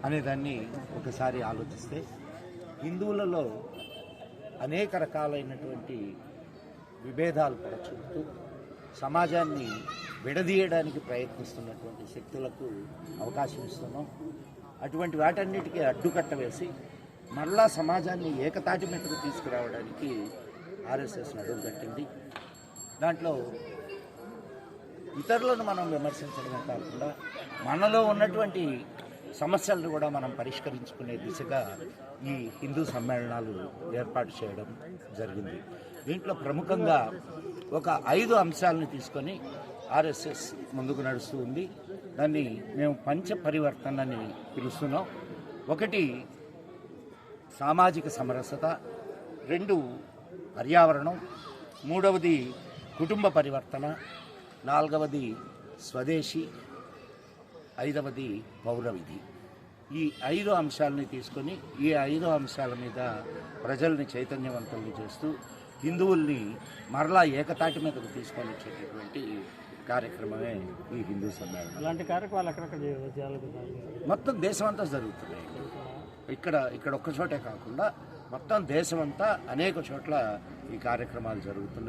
అనేదాన్ని ఒకసారి ఆలోచిస్తే హిందువులలో అనేక రకాలైనటువంటి విభేదాలు పరచుకుంటూ సమాజాన్ని విడదీయడానికి ప్రయత్నిస్తున్నటువంటి శక్తులకు అవకాశం ఇస్తున్నాం. అటువంటి వాటన్నిటికీ అడ్డుకట్ట వేసి మళ్ళా సమాజాన్ని ఏకతాటి మీదకు తీసుకురావడానికి ఆర్ఎస్ఎస్ నడుము కట్టింది. దాంట్లో ఇతరులను మనం విమర్శించడమే కాకుండా మనలో ఉన్నటువంటి సమస్యలను కూడా మనం పరిష్కరించుకునే దిశగా ఈ హిందూ సమ్మేళనాలు ఏర్పాటు చేయడం జరిగింది. దీంట్లో ప్రముఖంగా ఒక 5 అంశాలను తీసుకొని ఆర్ఎస్ఎస్ ముందుకు నడుస్తూ ఉంది. దాన్ని మేము పంచ పరివర్తన అని పిలుస్తున్నాం. 1 సామాజిక సమరసత, 2 పర్యావరణం, 3వది కుటుంబ పరివర్తన, 4వది స్వదేశీ, 5వది పౌరవిధి. ఈ 5 అంశాలని తీసుకొని ఈ 5 అంశాల మీద ప్రజల్ని చైతన్యవంతుల్ని చేస్తూ హిందువుల్ని మరలా ఏకతాటి మీదకు తీసుకొని వచ్చేటటువంటి కార్యక్రమమే ఈ హిందూ సమ్మేళనం. అలాంటి కార్యక్రమాలు ఎక్కడెక్కడ చేయాలి? మొత్తం దేశం అంతా జరుగుతున్నాయి. ఇక్కడ ఒక్క చోటే కాకుండా మొత్తం దేశమంతా అనేక చోట్ల ఈ కార్యక్రమాలు జరుగుతున్నాయి.